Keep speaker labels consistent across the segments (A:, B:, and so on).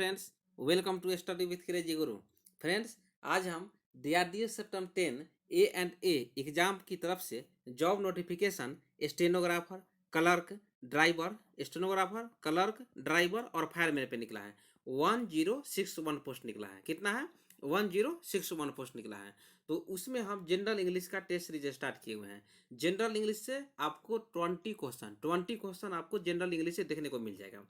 A: Friends, welcome to study with crazy Guru. Friends, आज हम DRDO septum 10 A&A exam की तरफ से job notification stenographer, clerk, driver, stenographer, clerk, driver और fireman पे निकला है। 1061 पोस्ट निकला है। कितना है? 1061 पोस्ट निकला है। तो उसमें हम जनरल इंग्लिश का टेस्ट सीरीज स्टार्ट किए हुए हैं। जनरल इंग्लिश से आपको 20 क्वेश्चन आपको जनरल इंग्लिश से देखने को मिल जाएगा।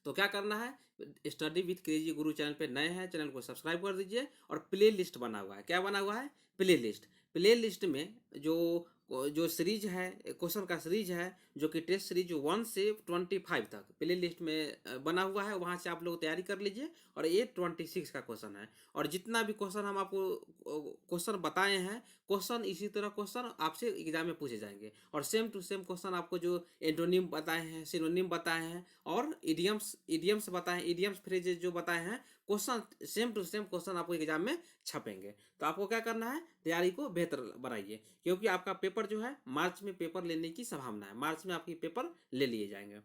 A: तो क्या करना है, study with crazy Guru channel पे नए हैं, चैनल को सब्सक्राइब कर दीजिए। और प्ले लिस्ट बना हुआ है। क्या बना हुआ है? Play list. प्ले लिस्ट में जो जो सीरीज है, क्वेश्चन का सीरीज है, जो कि टेस्ट सीरीज 1 से 25 तक प्ले लिस्ट में बना हुआ है, वहाँ से आप लोग तैयारी कर लीजिए। और ये 26 का क्वेश्चन है। और जितना भी क्वेश्चन हम आपको क्वेश्चन बताए हैं, क्वेश्चन इसी तरह क्वेश्चन आपसे एग्जाम में पूछे जाएंगे। और सेम टू सेम क्वेश्चन आपको जो एंटोनिम बताए हैं, सिनोनिम बताए हैं और इडियम्स बताए हैं, इडियम्स फ्रेजेज जो बताए हैं, question same to same question आपको एग्जाम में छपेंगे। तो आपको क्या करना है, तैयारी को बेहतर बनाइए, क्योंकि आपका पेपर जो है मार्च में पेपर लेने की संभावना है। मार्च में आपकी पेपर ले लिए जाएंगे।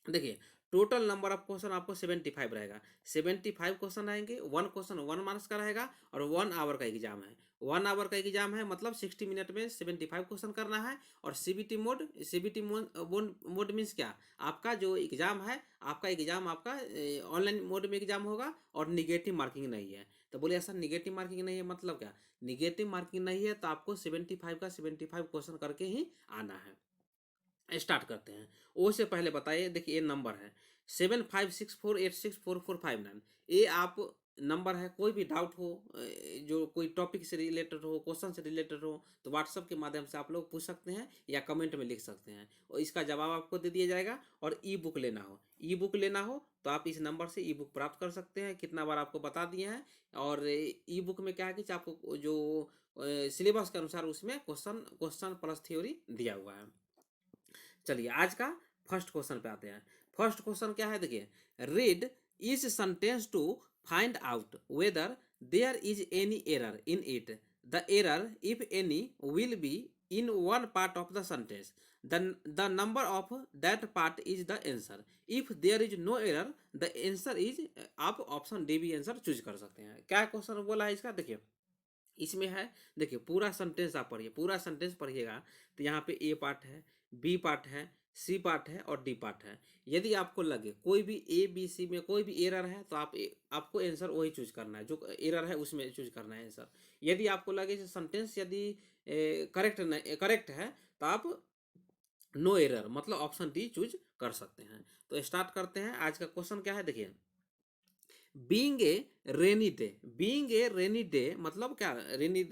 A: देखिए, टोटल नंबर ऑफ क्वेश्चन आपको 75 रहेगा। 75 क्वेश्चन आएंगे। 1 क्वेश्चन 1 मार्क्स का रहेगा और 1 आवर का एग्जाम है। 1 आवर का एग्जाम है, मतलब 60 मिनट में 75 क्वेश्चन करना है। और सीबीटी मोड मीन्स क्या? आपका जो एग्जाम है, आपका एग्जाम आपका ऑनलाइन मोड में एग्जाम होगा और निगेटिव मार्किंग नहीं है। तो बोले ऐसा निगेटिव मार्किंग नहीं है मतलब क्या? निगेटिव मार्किंग नहीं है तो आपको 75 का 75 क्वेश्चन करके ही आना है। स्टार्ट करते हैं। ओ से पहले बताइए, देखिए ये नंबर है 7564864459। ये आप नंबर है। कोई भी डाउट हो, जो कोई टॉपिक से रिलेटेड हो, क्वेश्चन से रिलेटेड हो, तो व्हाट्सएप के माध्यम से आप लोग पूछ सकते हैं या कमेंट में लिख सकते हैं और इसका जवाब आपको दे दिया जाएगा। और ई बुक लेना हो तो आप इस नंबर से ई बुक प्राप्त कर सकते हैं। कितना बार आपको बता दिए हैं। और ई बुक में क्या है कि आपको जो सिलेबस के अनुसार उसमें क्वेश्चन प्लस थ्योरी दिया हुआ है। चलिए, आज का फर्स्ट क्वेश्चन पे आते हैं। फर्स्ट क्वेश्चन क्या है? देखिए, read is sentence to find out whether there is any error in it. The error, if any, will be in one part of the sentence. The number of that part is the answer. If there is no error, the answer is, आप option D भी answer choose कर सकते हैं। क्या question बोला है इसका? देखिए, इसमें है, देखिए पूरा सेंटेंस आप पढ़िए, पूरा सेंटेंस पढ़िएगा। तो यहाँ पे ए पार्ट है, बी पार्ट है, सी पार्ट है और डी पार्ट है। यदि आपको लगे कोई भी ए बी सी में कोई भी एरर है तो आपको आंसर वही चूज करना है, जो एरर है उसमें चूज करना है आंसर। यदि आपको लगे सेंटेंस यदि करेक्ट है तो आप नो एरर मतलब ऑप्शन डी चूज कर सकते हैं। तो स्टार्ट करते हैं। आज का क्वेश्चन क्या है? देखिए, being a rainy day. Being a rainy day मतलब क्या? रेनी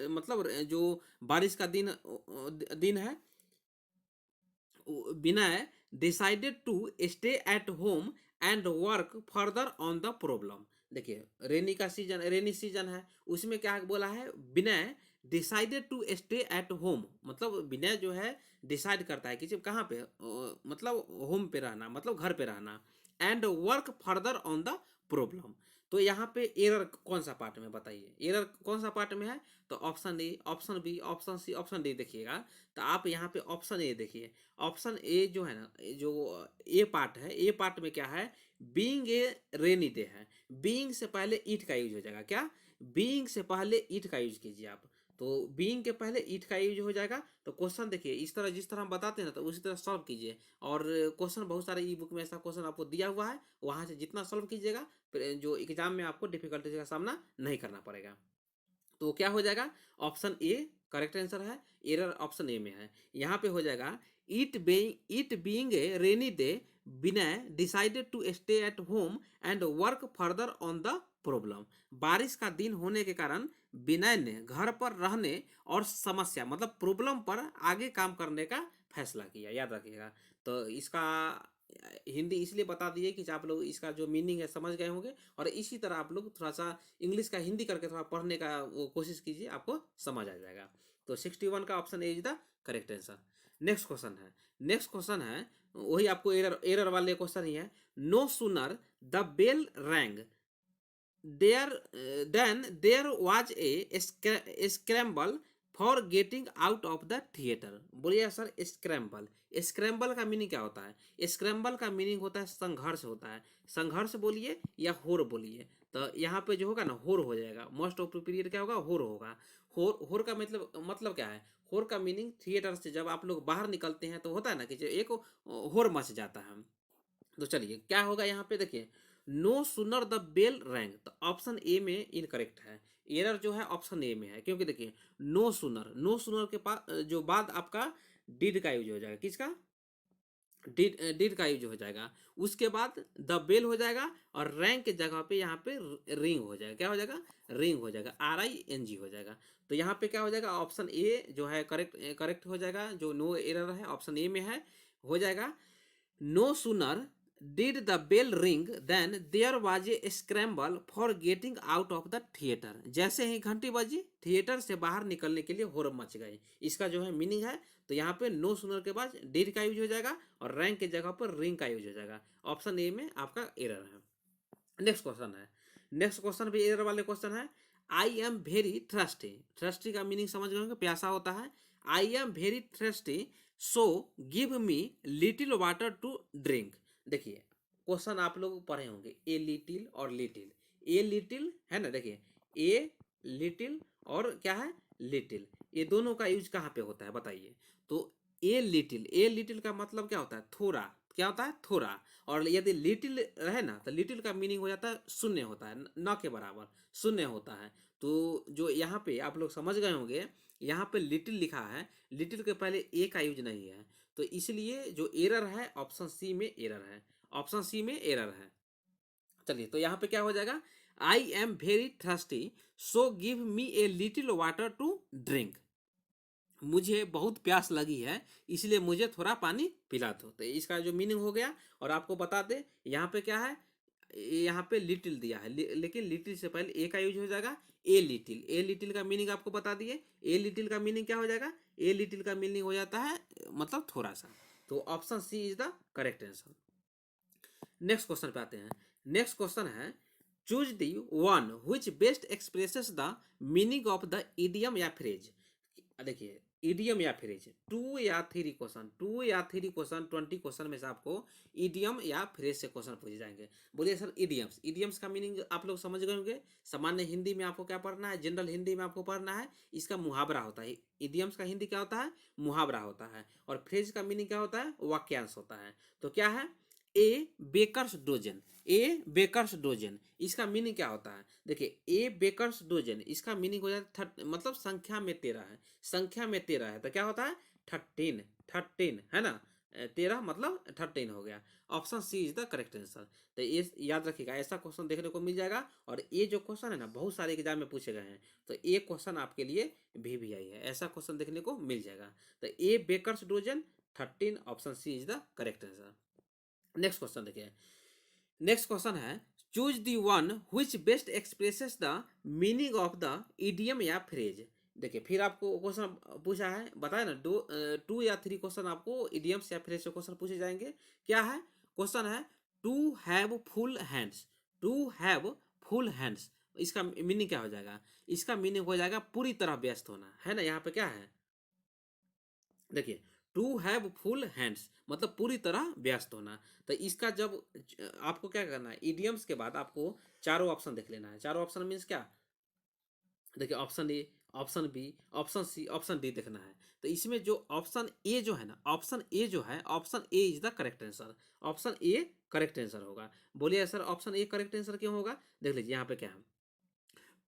A: मतलब जो बारिश का दिन है। Vinay decided to stay at home and work further on the problem. देखिए, रेनी सीजन है, उसमें क्या बोला है? Vinay decided to stay at home, मतलब विनय जो है डिसाइड करता है कि कहाँ पे, मतलब होम पे रहना, मतलब घर पे रहना। And work further on the problem. तो यहाँ पे एरर कौन सा पार्ट में बताइए? एरर कौन सा पार्ट में है? तो option A, option B, option C, option D देखिएगा। तो आप यहाँ पे ऑप्शन ए देखिए। ऑप्शन ए जो है ना, जो ए पार्ट है, ए पार्ट में क्या है? बीइंग ए रेनी डे है। बीइंग से पहले ईट का यूज हो जाएगा। क्या? बीइंग से पहले ईट का यूज कीजिए आप। तो बीइंग के पहले ईट का यूज हो जाएगा। तो क्वेश्चन देखिए, इस तरह जिस तरह हम बताते हैं ना, तो उसी तरह सॉल्व कीजिए। और क्वेश्चन बहुत सारे ई बुक में ऐसा क्वेश्चन आपको दिया हुआ है, वहां से जितना सॉल्व कीजिएगा, जो एग्जाम में आपको डिफिकल्टी का सामना नहीं करना पड़ेगा। तो क्या हो जाएगा? ऑप्शन ए करेक्ट आंसर है। एरर ऑप्शन ए में है। यहाँ पे हो जाएगा it being a rainy day, Vinay decided to stay at home and work further on the problem. बारिश का दिन होने के कारण विनय ने घर पर रहने और समस्या मतलब प्रॉब्लम पर आगे काम करने का फैसला किया। याद रखिएगा। तो इसका हिंदी इसलिए बता दिए कि आप लोग इसका जो मीनिंग है समझ गए होंगे। और इसी तरह आप लोग थोड़ा सा इंग्लिश का हिंदी करके थोड़ा पढ़ने का वो कोशिश कीजिए, आपको समझ आ जाएगा। तो 61 का option A is the correct answer. Next question है वही आपको एरर वाले क्वेश्चन ही है। No sooner the bell rang there then there was a scramble for getting out of the theatre. बोलिए सर स्क्रैम्बल। स्क्रैम्बल का मीनिंग क्या होता है? स्क्रैम्बल का मीनिंग होता है संघर्ष होता है। संघर्ष बोलिए या होर बोलिए, तो यहाँ पे जो होगा ना होर हो जाएगा। मोस्ट अप्रोप्रिएट क्या होगा? होर होगा। होर का मतलब क्या है? होर का मीनिंग थिएटर से जब आप लोग बाहर निकलते हैं तो होता है ना कि जो एक होर मच जाता है। तो चलिए क्या होगा यहाँ पे देखिए, no sooner the bell rang, तो ऑप्शन ए में इनकरेक्ट है। एरर जो है ऑप्शन ए में है, क्योंकि देखिए नो सुनर के पास जो बाद आपका डिड का यूज हो जाएगा। किसका? डिड का यूज हो जाएगा। उसके बाद द बेल हो जाएगा और रैंक के जगह पे यहाँ पे रिंग हो जाएगा। क्या हो जाएगा? रिंग हो जाएगा, RING हो जाएगा। तो यहाँ पे क्या हो जाएगा? ऑप्शन ए जो है करेक्ट हो जाएगा। जो नो एरर है ऑप्शन ए में है, हो जाएगा। No sooner did the bell ring then there was a scramble for getting out of the theatre. जैसे ही घंटी बजी, थिएटर से बाहर निकलने के लिए होर मच गई। इसका जो है मीनिंग है। तो यहाँ पे नो सुनर के बाद डिड का यूज हो जाएगा और रैंक के जगह पर रिंग का यूज हो जाएगा। ऑप्शन ए में आपका एरर है। नेक्स्ट क्वेश्चन है, नेक्स्ट क्वेश्चन भी एरर वाले क्वेश्चन है। I am very thirsty. Thirsty का मीनिंग समझ गए होंगे, प्यासा होता है। I am very thirsty so give me little water to drink. देखिए क्वेश्चन आप लोग पढ़े होंगे, ए लिटिल और लिटिल। ए लिटिल है ना, देखिए ए लिटिल और क्या है? लिटिल। ये दोनों का यूज कहाँ पे होता है बताइए? तो ए लिटिल का मतलब क्या होता है? थोड़ा। क्या होता है? थोड़ा। और यदि लिटिल रहे ना तो लिटिल का मीनिंग हो जाता है शून्य होता है, न के बराबर शून्य होता है। तो जो यहाँ पे आप लोग समझ गए होंगे, यहाँ पे लिटिल लिखा है, लिटिल के पहले ए का यूज नहीं है। तो इसलिए जो एरर है ऑप्शन सी में एरर है। ऑप्शन सी में एरर है। चलिए तो यहाँ पे क्या हो जाएगा? I am very thirsty so give me a little water to drink. मुझे बहुत प्यास लगी है, इसलिए मुझे थोड़ा पानी पिला दो। तो इसका जो मीनिंग हो गया। और आपको बता दे यहाँ पे क्या है, यहाँ पे लिटिल दिया है, लेकिन लिटिल से पहले ए का यूज हो जाएगा। ए लिटिल, ए लिटिल का मीनिंग आपको बता दिए। ए लिटिल का मीनिंग क्या हो जाएगा? ए लिटिल का मीनिंग हो जाता है मतलब थोड़ा सा। तो option C is the correct answer. Next question पे आते हैं। नेक्स्ट क्वेश्चन है, choose the one which best expresses the meaning of the idiom या फ्रेज। देखिए इडियम या फ्रेज, 2 या 3 क्वेश्चन 20 क्वेश्चन में से आपको इडियम या फ्रेज से क्वेश्चन पूछे जाएंगे। बोलिए सर इडियम्स। इडियम्स का मीनिंग आप लोग समझ गए होंगे। सामान्य हिंदी में आपको क्या पढ़ना है? जनरल हिंदी में आपको पढ़ना है, इसका मुहावरा होता है। इडियम्स का हिंदी क्या होता है? मुहावरा होता है। और फ्रेज का मीनिंग क्या होता है? वाक्यांश होता है। तो क्या है? ए बेकर्स डोजन। ए बेकर्स डोजन इसका मीनिंग क्या होता है? देखिए ए बेकर्स डोजन इसका मीनिंग हो जाता है मतलब संख्या में 13 है। संख्या में 13 है तो क्या होता है? 13। 13 है ना, 13 मतलब 13 हो गया। Option C is the correct answer. तो ये याद रखिएगा, ऐसा क्वेश्चन देखने को मिल जाएगा। और ये जो क्वेश्चन है ना बहुत सारे एग्जाम में पूछे गए हैं। तो ये क्वेश्चन आपके लिए VVI है, ऐसा क्वेश्चन देखने को मिल जाएगा। तो a baker's dozen 13, option C is the correct answer. Next question देखिए। नेक्स्ट क्वेश्चन है, choose the one which best expresses the meaning of the idiom या फ्रेज। देखिए फिर आपको क्वेश्चन पूछा है, बताया ना 2 या 3 क्वेश्चन आपको इडियम्स या फ्रेज से क्वेश्चन पूछे जाएंगे। क्या है क्वेश्चन? है to have full hands. To have full hands इसका मीनिंग क्या हो जाएगा? इसका मीनिंग हो जाएगा पूरी तरह व्यस्त होना, है ना। यहाँ पे क्या है देखिए, टू हैव फुल हैंड्स मतलब पूरी तरह व्यस्त होना। तो इसका जब आपको क्या करना है, इडियम्स के बाद आपको चारों ऑप्शन देख लेना है। चारों ऑप्शन मीन्स क्या? देखिए option A, option B, option C, option D देखना है। तो इसमें जो ऑप्शन ए जो है ना, ऑप्शन ए जो है, option A is the correct answer. Option A correct answer होगा। बोलिए sir option A correct answer क्यों होगा? देख लीजिए यहाँ पे क्या है,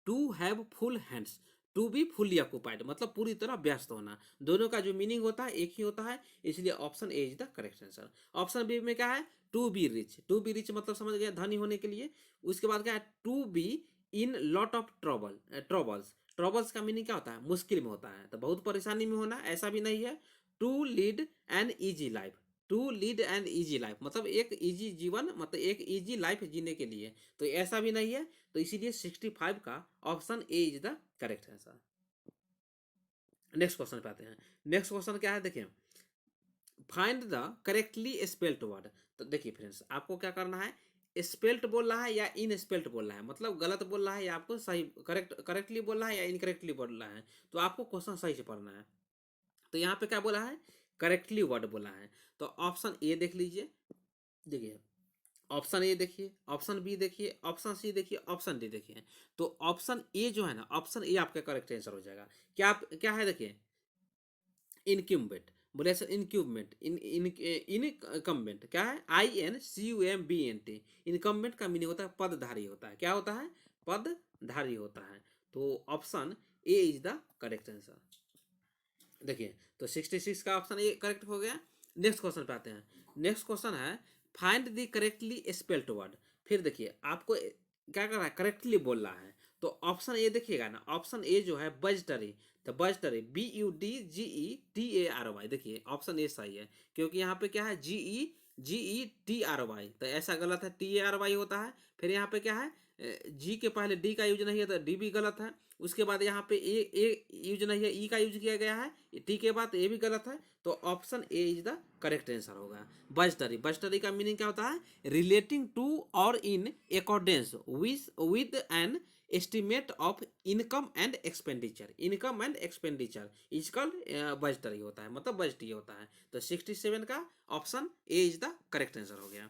A: to have full hands, to be fully occupied मतलब पूरी तरह व्यस्त होना। दोनों का जो मीनिंग होता है एक ही होता है, इसलिए option A is the correct answer. Option B में क्या है? To be rich. To be rich मतलब समझ गया, धनी होने के लिए। उसके बाद क्या है? To be in lot of troubles. Troubles का मीनिंग क्या होता है? मुश्किल में होता है, तो बहुत परेशानी में होना, ऐसा भी नहीं है। To lead an easy life. To lead an easy life मतलब एक इजी जीवन, मतलब एक इजी लाइफ जीने के लिए, तो ऐसा भी नहीं है। तो इसीलिए 65 का option A is the correct answer. Next question पे आते हैं। नेक्स्ट क्वेश्चन क्या है देखिए, find the correctly spelled word. तो देखिए फ्रेंड्स आपको क्या करना है, स्पेल्ट बोल रहा है या इन स्पेल्ट बोल रहा है, मतलब गलत बोल रहा है या आपको सही करेक्टली बोल रहा है या इनकरेक्टली बोल रहा है, तो आपको क्वेश्चन सही से पढ़ना है। तो यहाँ पे क्या बोला है, करेक्टली वर्ड बोला है। तो ऑप्शन ए देख लीजिए, देखिए ऑप्शन ए देखिए, ऑप्शन बी देखिए, ऑप्शन सी देखिए, ऑप्शन डी देखिए। तो ऑप्शन ए जो है ना, ऑप्शन ए आपका करेक्ट आंसर हो जाएगा। क्या है देखिए, इनक्यूबेंट, बोले सर इनक्यूबमेंट, इनकम्बेंट क्या है, INCUMBENT। इनकम्बेंट का मीनिंग होता है पदधारी होता है, क्या होता है, पदधारी होता है। तो option A is the correct answer. देखिए तो 66 का ऑप्शन ए करेक्ट हो गया। नेक्स्ट क्वेश्चन पे आते हैं। नेक्स्ट क्वेश्चन है find the correctly spelled word. फिर देखिए आपको क्या कर रहा है, करेक्टली बोल रहा है। तो ऑप्शन ए देखिएगा ना, ऑप्शन ए जो है बजटरी, तो बजटरी BUDGETARY, देखिए ऑप्शन ए सही है, क्योंकि यहाँ पे क्या है GETRY, तो ऐसा गलत है, TARY होता है। फिर यहाँ पे क्या है, जी के पहले डी का यूज नहीं है, तो डी भी गलत है। उसके बाद यहाँ पे ए यूज नहीं है, ई का यूज किया गया है, टी के बाद ए भी गलत है। तो option A is the correct answer होगा। बजटरी, बजटरी का मीनिंग क्या होता है, रिलेटिंग टू और in accordance with an estimate of income and expenditure, income and expenditure is called budgetary होता है, मतलब बजटी होता है। तो 67 का option A is the correct answer हो गया।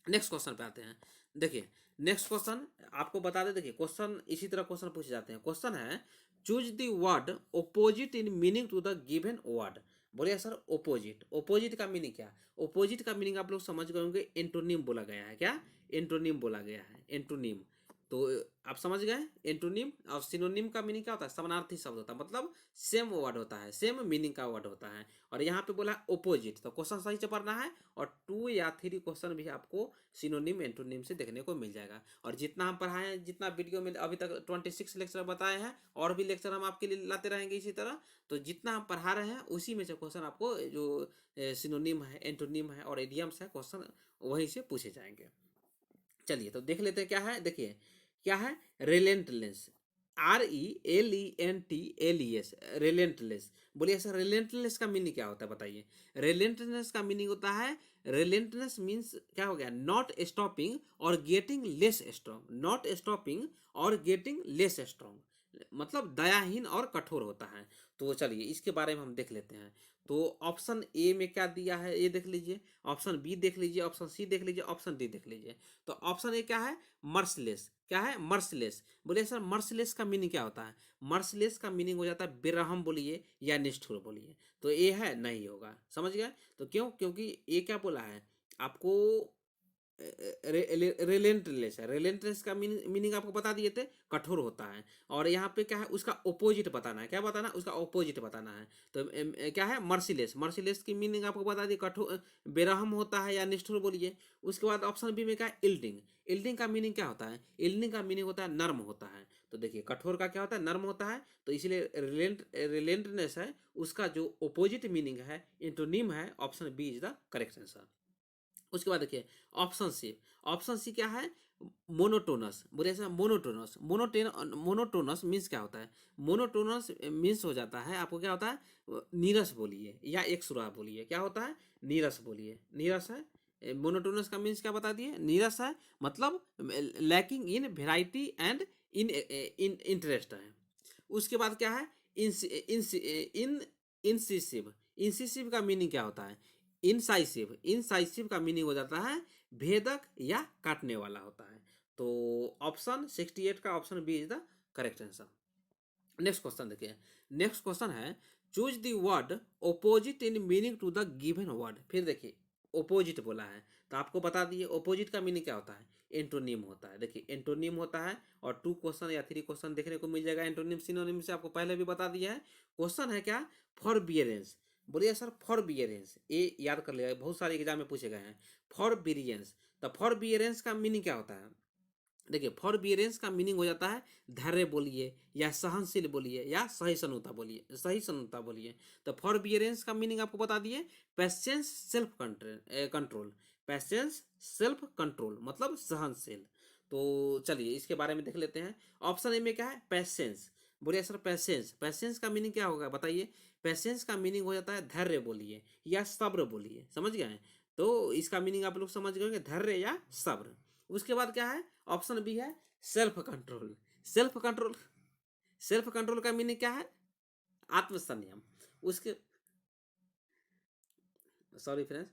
A: नेक्स्ट क्वेश्चन पे आते हैं। देखिए नेक्स्ट क्वेश्चन आपको बता दें, देखिए क्वेश्चन इसी तरह क्वेश्चन पूछे जाते हैं। क्वेश्चन है choose the word opposite in meaning to the given word. बोलिए सर ओपोजिट, ओपोजिट का मीनिंग क्या, ओपोजिट का मीनिंग आप लोग समझ गए होंगे, एंटोनिम बोला गया है, क्या एंटोनिम बोला गया है, एंटोनिम। तो आप समझ गए एंटोनिम। और सिनोनिम का मीनिंग क्या होता है, समानार्थी शब्द होता है, मतलब सेम वर्ड होता है, सेम मीनिंग का वर्ड होता है। और यहाँ पे बोला ओपोजिट, तो क्वेश्चन सही से पढ़ना है। और 2 या 3 क्वेश्चन भी आपको सिनोनिम एंटोनिम से देखने को मिल जाएगा। और जितना हम पढ़ाए हैं, जितना वीडियो में अभी तक 26 लेक्चर बताए हैं, और भी लेक्चर हम आपके लिए लाते रहेंगे इसी तरह। तो जितना हम पढ़ा रहे हैं उसी में से क्वेश्चन आपको जो सिनोनिम है, एंटोनिम है और इडियम्स है, क्वेश्चन वहीं से पूछे जाएंगे। चलिए तो देख लेते हैं क्या है। देखिए क्या है, रिलेंटलेस, RELENTLES, रिलेंटलेस। बोलिए सर रिलेंटलेस का मीनिंग क्या होता है बताइए। रिलेंटलेस का मीनिंग होता है, रिलेंटलेस मीन्स क्या हो गया, नॉट स्टॉपिंग और getting less strong, not stopping और गेटिंग लेस स्ट्रॉन्ग, मतलब दयाहीन और कठोर होता है। तो चलिए इसके बारे में हम देख लेते हैं। तो ऑप्शन ए में क्या दिया है ये देख लीजिए, ऑप्शन बी देख लीजिए, ऑप्शन सी देख लीजिए, ऑप्शन डी देख लीजिए। तो ऑप्शन ए क्या है, मर्सलेस, क्या है मर्सलेस। बोलिए सर मर्सलेस का मीनिंग क्या होता है, मर्सलेस का मीनिंग हो जाता है बेरहम बोलिए या निष्ठुर बोलिए। तो ए है, नहीं होगा, समझ गए। तो क्यों, क्योंकि ए क्या बोला है आपको, रिलेंटलेस है, रिलेंटलेस का मीनिंग आपको बता दिए थे, कठोर होता है। और यहाँ पे क्या है, उसका ओपोजिट बताना है, क्या बताना है, उसका ओपोजिट बताना है। तो क्या है मर्सीलेस, मर्सीलेस की मीनिंग आपको बता दिए, कठोर बेरहम होता है या निष्ठुर बोलिए। उसके बाद ऑप्शन बी में क्या है, इल्डिंग, इल्डिंग का मीनिंग क्या होता है, इल्डिंग का मीनिंग होता है नर्म होता है। तो देखिए कठोर का क्या होता है, नर्म होता है। तो इसीलिए रिलेंटनेस है, उसका जो ओपोजिट मीनिंग है, इंटोनिम है, option B is the correct answer. उसके बाद देखिए ऑप्शन सी, ऑप्शन सी क्या है, मोनोटोनस। बोलिए सर मोनोटोनस, मोनोटोनस मीन्स क्या होता है, मोनोटोनस मीन्स हो जाता है आपको क्या होता है, नीरस बोलिए या एक सुराह बोलिए, क्या होता है, नीरस बोलिए, नीरस है। मोनोटोनस का मीन्स क्या बता दिए, नीरस है, मतलब lacking in variety and in interest है। उसके बाद क्या है, इन इंसिसिव, इंसिसिव का मीनिंग क्या होता है, इनसाइसिव, इनसाइसिव का मीनिंग हो जाता है भेदक या काटने वाला होता है। तो ऑप्शन 68 का option B is the correct answer. Next question देखिए। नेक्स्ट क्वेश्चन है choose the word opposite in meaning to the given word. फिर देखिए ओपोजिट बोला है, तो आपको बता दिए ओपोजिट का मीनिंग क्या होता है, एंटोनिम होता है। देखिए एंटोनिम होता है, और 2 क्वेश्चन या 3 क्वेश्चन देखने को मिल जाएगा एंटोनिम सिनोनिम से, आपको पहले भी बता दिया है। क्वेश्चन है क्या, फॉरबियरेंस। बोलिए सर फॉरबियरेंस, ये याद कर लिया, बहुत सारे एग्जाम में पूछे गए हैं। फॉरबियरेंस, तो फॉरबियरेंस का मीनिंग क्या होता है, देखिए फॉरबियरेंस का मीनिंग हो जाता है धैर्य बोलिए या सहनशील बोलिए या सहिष्णुता बोलिए, सहिष्णुता बोलिए। तो फॉरबियरेंस का मीनिंग आपको बता दिए, patience self control, patience self control मतलब सहनशील। तो चलिए इसके बारे में देख लेते हैं। ऑप्शन ए में क्या है, पेशेंस। बोलिए सर पेशेंस, पेशेंस का मीनिंग क्या होगा बताइए। पेशेंस का मीनिंग हो जाता है धैर्य बोलिए या सब्र बोलिए, समझ गए हैं। तो इसका मीनिंग आप लोग समझ गए होंगे, धैर्य या सब्र। उसके बाद क्या है, ऑप्शन बी है self control. Self control, self control का मीनिंग क्या है, आत्मसंयम। उसके, सॉरी फ्रेंड्स,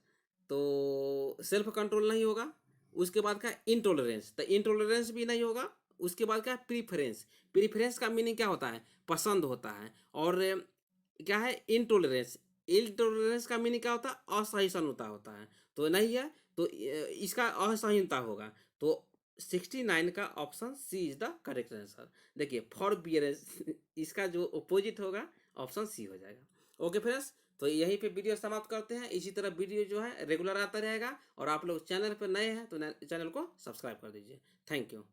A: तो सेल्फ कंट्रोल नहीं होगा। उसके बाद क्या, इंटॉलरेंस, तो इंटॉलरेंस भी नहीं होगा। उसके बाद क्या है, प्रीफरेंस। प्रीफरेंस का मीनिंग क्या होता है, पसंद होता है। और क्या है, इंटॉलरेंस। इंटॉलरेंस का मीनिंग क्या होता है, असहिष्णुता होता है। तो नहीं है, तो इसका असहिष्णुता होगा। तो 69 का option C is the correct answer. देखिए फॉरबियरेंस इसका जो अपोजिट होगा ऑप्शन सी हो जाएगा। ओके फ्रेंड्स, तो यहीं पे वीडियो समाप्त करते हैं। इसी तरह वीडियो जो है रेगुलर आता रहेगा, और आप लोग चैनल पर नए हैं तो चैनल को सब्सक्राइब कर दीजिए। Thank you.